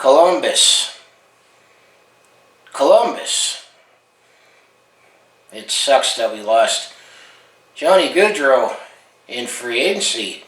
Columbus. It sucks that we lost Johnny Gaudreau in free agency.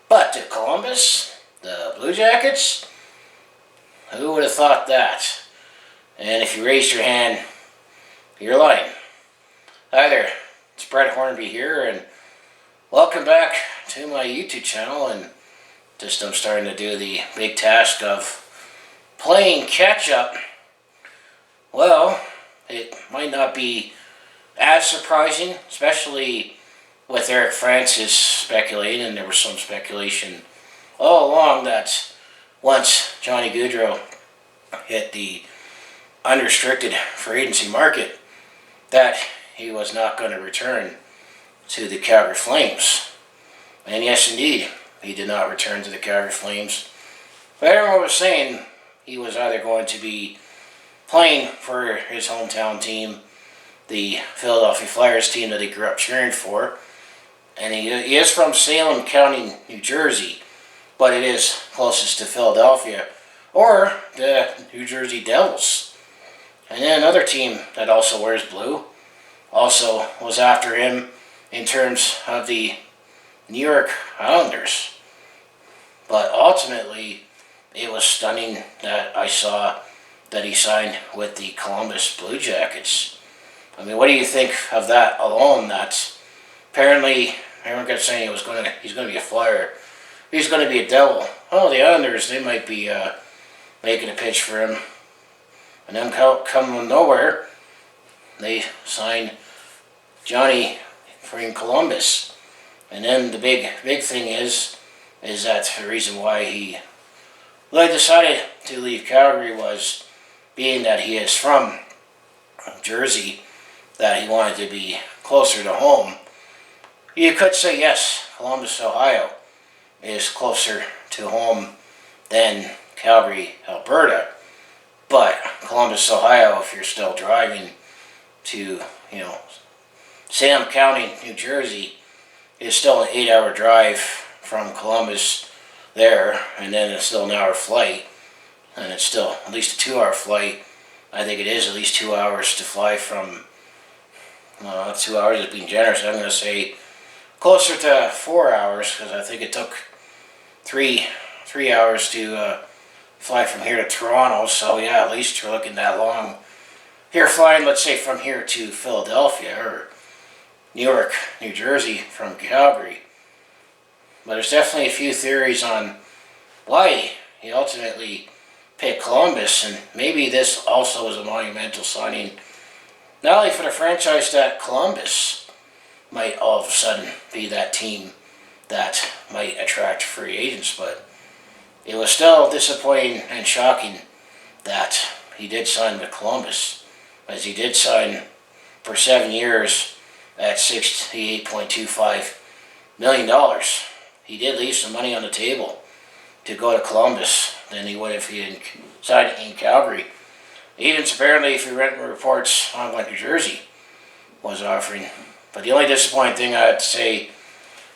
But to Columbus, the Blue Jackets, who would have thought that? And if you raised your hand, you're lying. Hi there, it's Brett Hornby here, and welcome back to my YouTube channel. And I'm starting to do the big task of playing catch-up. Well, it might not be as surprising, especially with Eric Francis speculating, and there was some speculation all along that once Johnny Gaudreau hit the unrestricted free agency market, that he was not going to return to the Calgary Flames. And yes, indeed, he did not return to the Calgary Flames. But everyone was saying he was either going to be playing for his hometown team, the Philadelphia Flyers team that he grew up cheering for. And he is from Salem County, New Jersey, but it is closest to Philadelphia, or the New Jersey Devils. And then another team that also wears blue also was after him in terms of the New York Islanders. But ultimately, it was stunning that I saw that he signed with the Columbus Blue Jackets. I mean, what do you think of that alone? That apparently everyone kept saying he's going to be a Flyer, he's going to be a Devil. Oh, the Islanders, they might be making a pitch for him, and then come nowhere, they signed Johnny from Columbus. And then the big thing is that the reason why he decided to leave Calgary was being that he is from Jersey, that he wanted to be closer to home. You could say yes, Columbus, Ohio is closer to home than Calgary, Alberta. But Columbus, Ohio, if you're still driving to, Salem County, New Jersey, is still an 8-hour drive from Columbus there, and then it's still an hour flight, and it's still at least a 2-hour flight. I think it is at least 2 hours to fly from, 2 hours is being generous. I'm going to say closer to 4 hours, because I think it took three hours to fly from here to Toronto. So yeah, at least you're looking that long. Here flying, let's say from here to Philadelphia, or New York, New Jersey from Calgary. But there's definitely a few theories on why he ultimately picked Columbus, and maybe this also was a monumental signing, not only for the franchise, that Columbus might all of a sudden be that team that might attract free agents, but it was still disappointing and shocking that he did sign with Columbus, as he did sign for 7 years at $68.25 million. He did leave some money on the table to go to Columbus than he would if he had signed in Calgary. Even apparently, if you read reports on what New Jersey was offering. But the only disappointing thing I had to say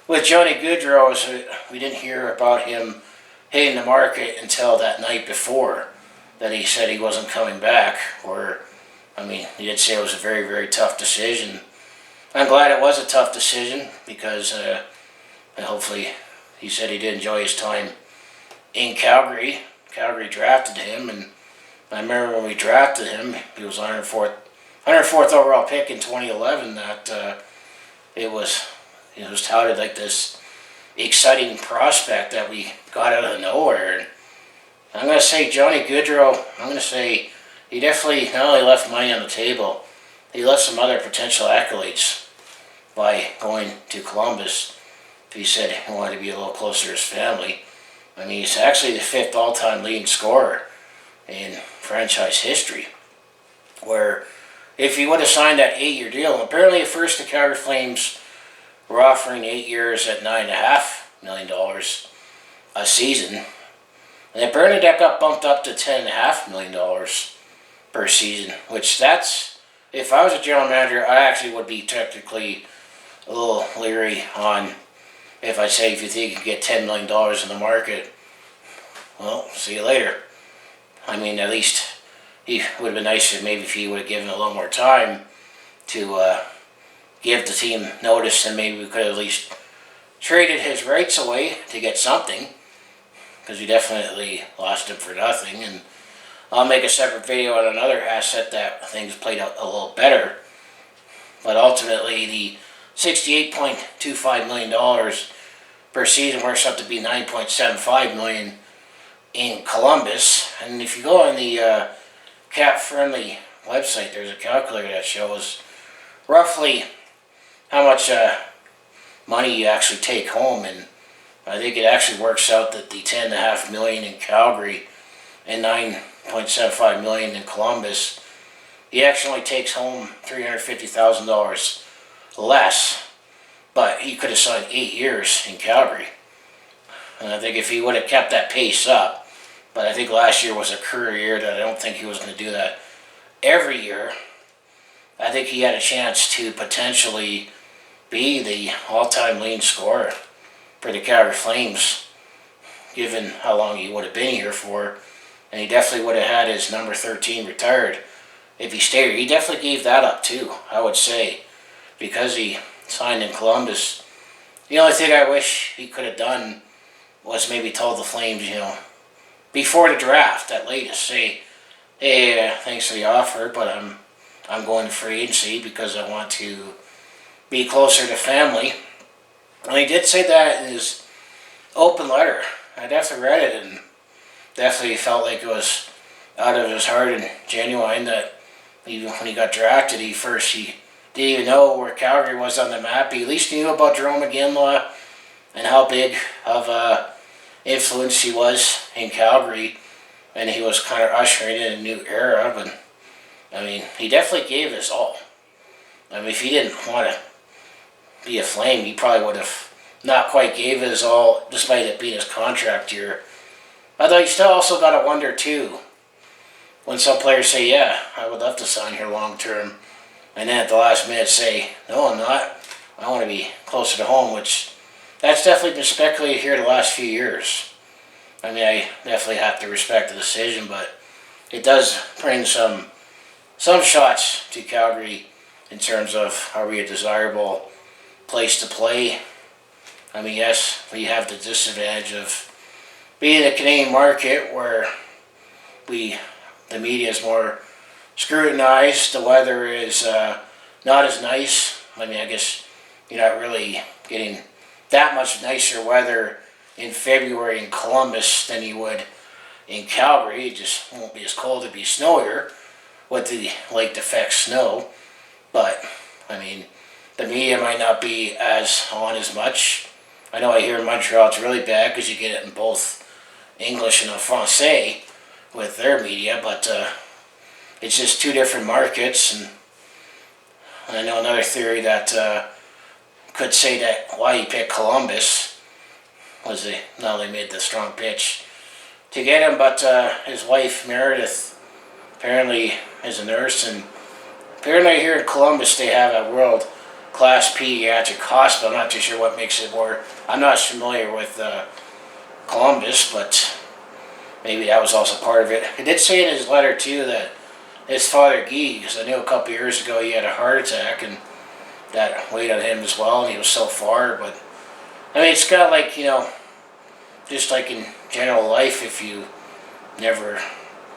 with Johnny Gaudreau is that we didn't hear about him hitting the market until that night before that he said he wasn't coming back. He did say it was a very, very tough decision. I'm glad it was a tough decision, because hopefully he said he did enjoy his time in Calgary. Calgary drafted him, and I remember when we drafted him, he was 104th overall pick in 2011, that it was touted like this exciting prospect that we got out of nowhere. And I'm going to say Johnny Gaudreau, he definitely not only left money on the table, he left some other potential accolades by going to Columbus. He said he wanted to be a little closer to his family. He's actually the 5th all-time leading scorer in franchise history, where if he would have signed that 8-year deal, and apparently at first the Calgary Flames were offering 8 years at $9.5 million a season, and apparently that got bumped up to $10.5 million per season, which if I was a general manager, I actually would be technically a little leery on, if you think you can get $10 million in the market, well, see you later. I mean, at least he would have been nicer maybe if he would have given a little more time to give the team notice, and maybe we could have at least traded his rights away to get something, because we definitely lost him for nothing. And I'll make a separate video on another asset that things played out a little better. But ultimately, the $68.25 million per season works out to be $9.75 million in Columbus. And if you go on the cap-friendly website, there's a calculator that shows roughly how much money you actually take home, and I think it actually works out that the $10.5 million in Calgary and $9.75 million in Columbus, he actually only takes home $350,000 less, but he could have signed 8 years in Calgary. And I think if he would have kept that pace up, but I think last year was a career year that I don't think he was going to do that every year. I think he had a chance to potentially be the all-time leading scorer for the Calgary Flames, given how long he would have been here for. And he definitely would have had his number 13 retired if he stayed here. He definitely gave that up too, I would say, because he signed in Columbus. The only thing I wish he could have done was maybe told the Flames, before the draft at latest, say, hey, thanks for the offer, but I'm going to free agency because I want to be closer to family. And he did say that in his open letter. I definitely read it and definitely felt like it was out of his heart and genuine that even when he got drafted, he didn't even know where Calgary was on the map. He at least knew about Jerome McGinley and how big of a influence he was in Calgary, and he was kind of ushering in a new era. But I mean, he definitely gave his all. I mean, if he didn't want to be a Flame, he probably would have not quite gave his all, despite it being his contract year. Although you still also got to wonder too, when some players say, yeah, I would love to sign here long term, and then at the last minute say, no, I'm not. I want to be closer to home, which that's definitely been speculated here the last few years. I mean, I definitely have to respect the decision, but it does bring some shots to Calgary in terms of, are we a desirable place to play? I mean, yes, we have the disadvantage of being a Canadian market where the media is more scrutinized. The weather is not as nice. I mean, I guess you're not really getting that much nicer weather in February in Columbus than you would in Calgary. It just won't be as cold. It'd be snowier with the lake effect snow. But, I mean, the media might not be as on as much. I know I hear in Montreal it's really bad because you get it in both English and Francais with their media, but it's just two different markets. And I know another theory that could say that why he picked Columbus was they not only made the strong pitch to get him, but his wife Meredith apparently is a nurse, and apparently here in Columbus they have a world-class pediatric hospital. I'm not too sure what makes it more. I'm not as familiar with Columbus, but maybe that was also part of it. He did say in his letter too that his father Guy, because I knew a couple years ago he had a heart attack and that weighed on him as well, and he was so far. But I mean, it's kind of like, just like in general life,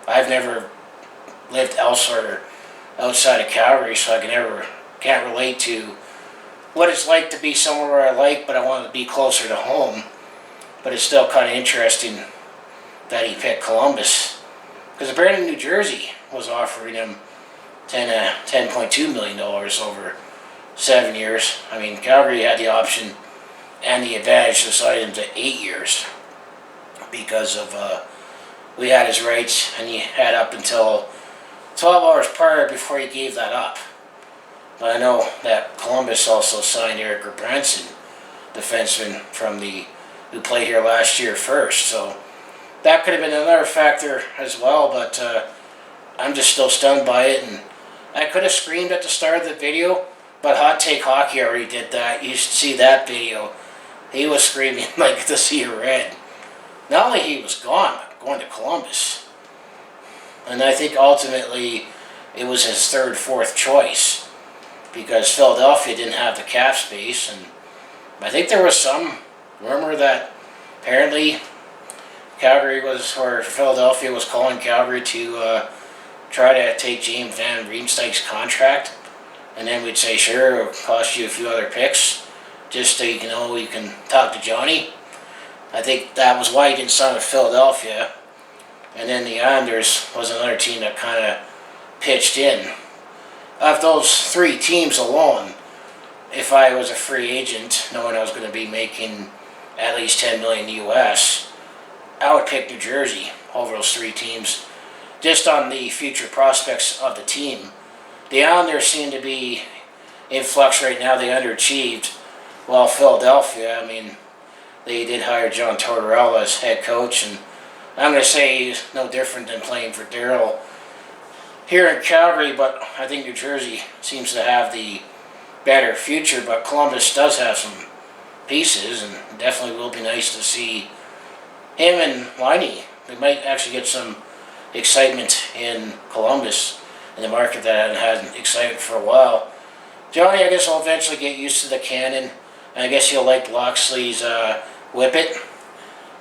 I've never lived elsewhere outside of Calgary, so I can't relate to what it's like to be somewhere where I like, but I want to be closer to home. But it's still kind of interesting that he picked Columbus, because apparently New Jersey was offering him $10.2 million over 7 years. I mean, Calgary had the option and the advantage to sign him to 8 years because of we had his rights, and he had up until 12 hours prior before he gave that up. But I know that Columbus also signed Eric Branson, defenseman who played here last year first. So that could have been another factor as well, but I'm just still stunned by it. And I could have screamed at the start of the video, but Hot Take Hockey already did that. You should see that video. He was screaming like the sea of red. Not only he was gone, but going to Columbus. And I think ultimately it was his third, fourth choice because Philadelphia didn't have the cap space. And I think there was some rumor that apparently Philadelphia was calling Calgary to try to take James Van Riemsdyk's contract. And then we'd say, sure, it'll cost you a few other picks just so you can talk to Johnny. I think that was why he didn't sign with Philadelphia. And then the Islanders was another team that kind of pitched in. Of those three teams alone, if I was a free agent, knowing I was going to be making at least $10 million US, I would pick New Jersey over those three teams, just on the future prospects of the team. The Islanders seem to be in flux right now. They underachieved. While Philadelphia, they did hire John Tortorella as head coach, and I'm going to say he's no different than playing for Darryl here in Calgary, but I think New Jersey seems to have the better future, but Columbus does have some pieces, and definitely will be nice to see him and Liney. We might actually get some excitement in Columbus, in the market that hasn't had excitement for a while. Johnny, I guess, will eventually get used to the cannon, and I guess he'll like Loxley's whippet.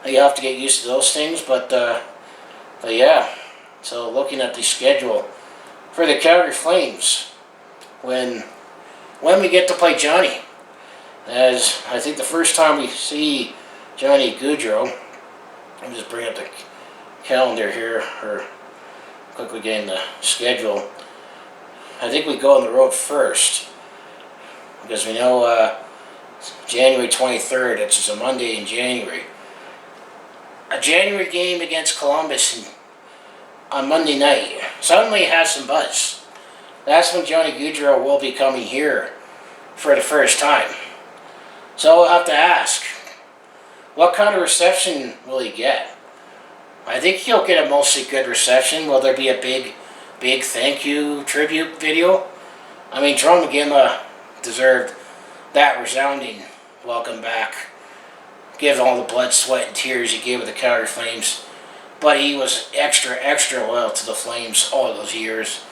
You have to get used to those things, but yeah. So looking at the schedule for the Calgary Flames, when we get to play Johnny, as I think the first time we see Johnny Gaudreau, let me just bring up the calendar here, or quickly getting the schedule. I think we go on the road first, because we know January 23rd, it's a Monday in January. A January game against Columbus on Monday night suddenly has some buzz. That's when Johnny Gaudreau will be coming here for the first time. So I'll have to ask, what kind of reception will he get? I think he'll get a mostly good reception. Will there be a big thank you tribute video? Jerome McGinley deserved that resounding welcome back. Give all the blood, sweat, and tears he gave with the Calgary Flames. But he was extra loyal to the Flames all those years.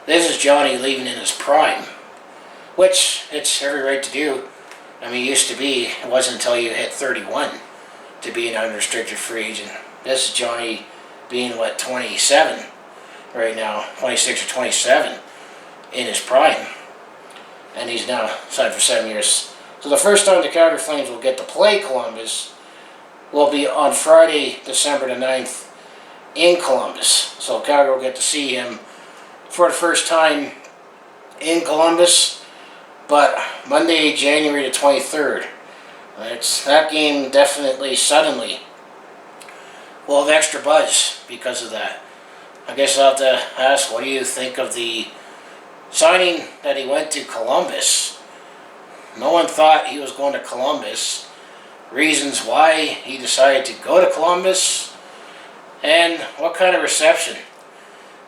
This is Johnny leaving in his prime, which it's every right to do. He used to be, it wasn't until you hit 31 to be an unrestricted free agent. This is Johnny being, 27 right now, 26 or 27 in his prime. And he's now signed for 7 years. So the first time the Calgary Flames will get to play Columbus will be on Friday, December the 9th in Columbus. So Calgary will get to see him for the first time in Columbus. But Monday, January the 23rd, that game definitely suddenly will have extra buzz because of that. I guess I'll have to ask, what do you think of the signing that he went to Columbus? No one thought he was going to Columbus. Reasons why he decided to go to Columbus, and what kind of reception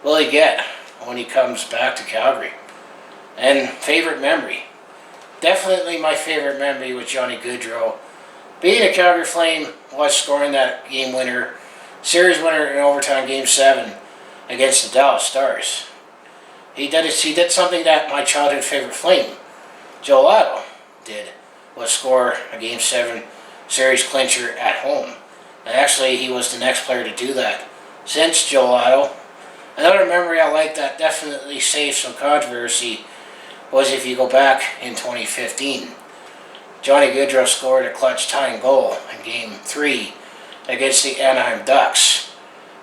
will he get when he comes back to Calgary? And favorite memory. Definitely my favorite memory with Johnny Gaudreau. Being a Calgary Flame was scoring that game winner, series winner in overtime, Game 7 against the Dallas Stars. He did something that my childhood favorite Flame, Joe Lotto, did, was score a Game 7 series clincher at home. And actually, he was the next player to do that since Joe Lotto. Another memory I like that definitely saved some controversy was if you go back in 2015. Johnny Gaudreau scored a clutch tying goal in Game 3 against the Anaheim Ducks.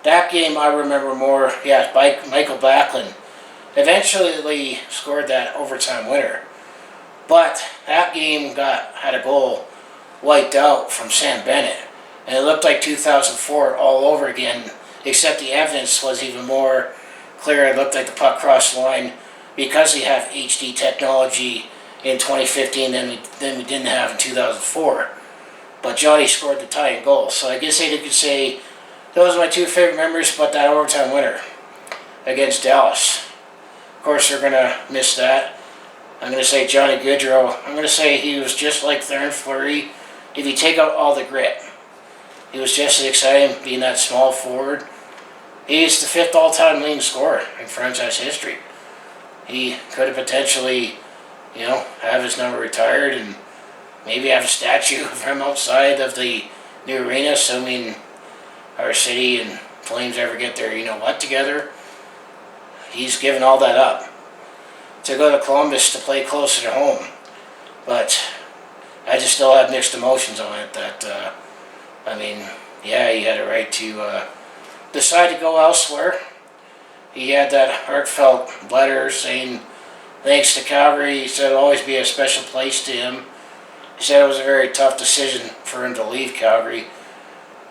That game I remember more, Michael Backlund eventually scored that overtime winner. But that game had a goal wiped out from Sam Bennett. And it looked like 2004 all over again, except the evidence was even more clear. It looked like the puck crossed the line because we have HD technology in 2015 than we didn't have in 2004. But Johnny scored the tying goal. So I guess you could say those are my two favorite memories, but that overtime winner against Dallas. Of course, they're going to miss that. I'm going to say Johnny Gaudreau. I'm going to say he was just like Theron Fleury. If you take out all the grit, he was just as exciting being that small forward He's the 5th all-time leading scorer in franchise history. He could have potentially, have his number retired and maybe have a statue of him outside of the new arena, assuming our city and Flames ever get their together. He's given all that up to go to Columbus to play closer to home. But I just still have mixed emotions on it. That, he had a right to decide to go elsewhere. He had that heartfelt letter saying thanks to Calgary. He said it'll always be a special place to him. He said it was a very tough decision for him to leave Calgary.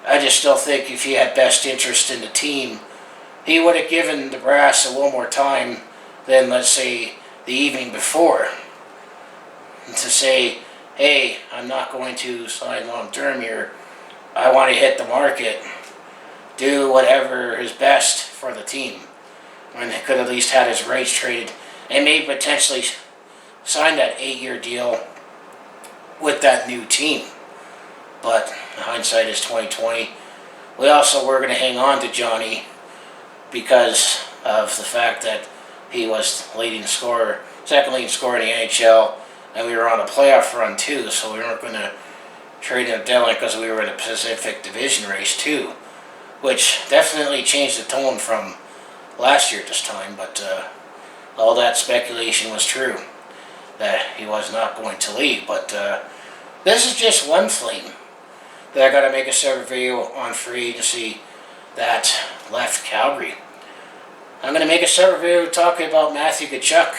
I just still think if he had best interest in the team, he would have given the brass a little more time than, let's say, the evening before. To say, hey, I'm not going to sign long term here. I want to hit the market. Do whatever is best for the team. When he could at least had his rights traded and maybe potentially sign that 8-year deal with that new team. But hindsight is 2020. We also were going to hang on to Johnny because of the fact that he was leading scorer, second leading scorer in the NHL, and we were on a playoff run too, so we weren't going to trade him at deadline because we were in a Pacific Division race too, which definitely changed the tone from last year at this time, but all that speculation was true, that he was not going to leave. But this is just one Flame that I got to make a separate video on free agency that left Calgary. I'm going to make a separate video talking about Matthew Tkachuk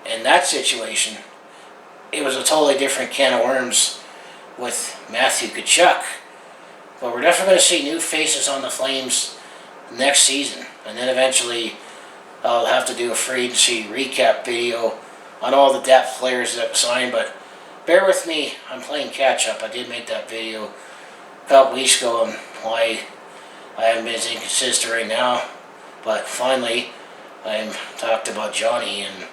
and that situation. It was a totally different can of worms with Matthew Tkachuk, but we're definitely going to see new faces on the Flames next season, and then eventually I'll have to do a free agency recap video on all the depth players that signed. But bear with me, I'm playing catch up. I did make that video a couple weeks ago on why I haven't been as inconsistent right now, but finally I talked about Johnny, and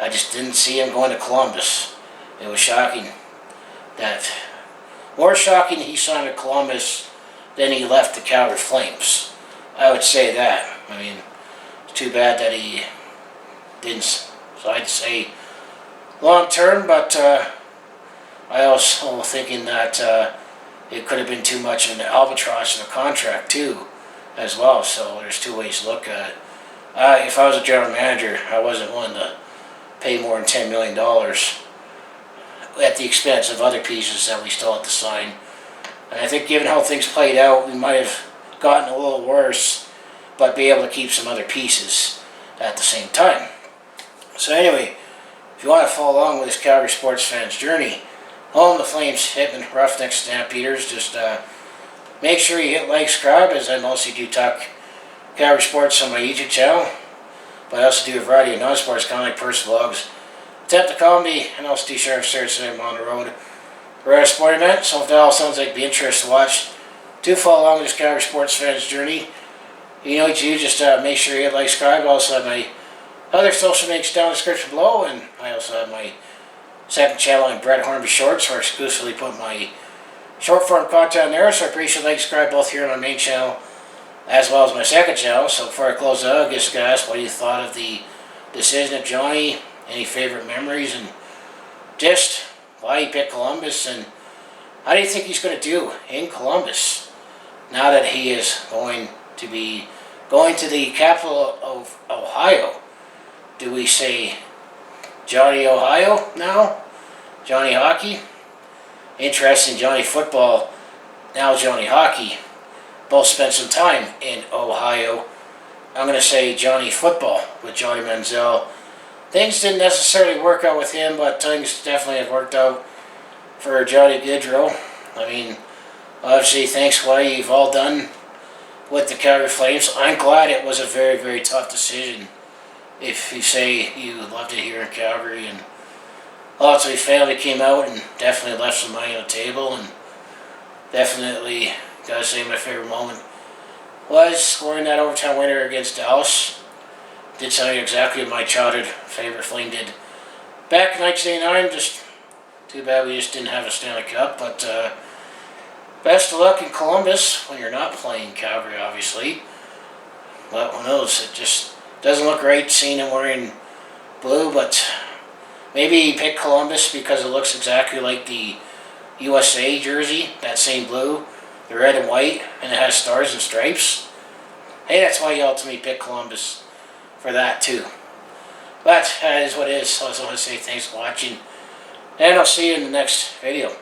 I just didn't see him going to Columbus. It was shocking. More shocking he signed to Columbus than he left the Calgary Flames. I would say that. It's too bad that he didn't decide to say long term, but I also thinking that it could have been too much of an albatross in the contract too, as well. So there's two ways to look at it. If I was a general manager, I wasn't willing to pay more than $10 million at the expense of other pieces that we still had to sign. And I think given how things played out, we might have gotten a little worse, but be able to keep some other pieces at the same time. So anyway, if you want to follow along with this Calgary sports fan's journey, home the Flames, Hitman, Roughnecks, Stampeders, just make sure you hit like, subscribe, as I mostly do talk Calgary sports on my YouTube channel, but I also do a variety of non-sports content, personal vlogs, attempt to comedy, and also do share search I'm on the road. We're at a sporting event, so if that all sounds like it'd be interesting to watch, do follow along with this Calgary sports fan's journey. You know what you do, just make sure you hit like, subscribe. I also have my other social links down in the description below, and I also have my second channel on Brett Hornby Shorts, where I exclusively put my short form content there, so I appreciate like, subscribe both here on my main channel as well as my second channel. So before I close out, I guess I gotta ask what you thought of the decision of Johnny, any favorite memories, and just why he picked Columbus, and how do you think he's going to do in Columbus now that he is going to be going to the capital of Ohio? Do we say Johnny Ohio now? Johnny Hockey? Interesting, Johnny Football, now Johnny Hockey. Both spent some time in Ohio. I'm going to say Johnny Football with Johnny Manziel. Things didn't necessarily work out with him, but things definitely have worked out for Johnny Gaudreau. Obviously, thanks for what you've all done with the Calgary Flames. I'm glad it was a very, very tough decision. If you say you loved it here in Calgary, and lots of your family came out and definitely left some money on the table, and definitely, gotta say, my favorite moment was scoring that overtime winner against Dallas. Did something exactly what my childhood favorite Flame did back in 1989. Just too bad we just didn't have a Stanley Cup. But best of luck in Columbus when you're not playing Calgary, obviously. But who knows? It just doesn't look right seeing him wearing blue, but maybe he picked Columbus because it looks exactly like the USA jersey, that same blue, the red and white, and it has stars and stripes. Hey, that's why he ultimately picked Columbus for that too. But that is what it is. So I just want to say thanks for watching, and I'll see you in the next video.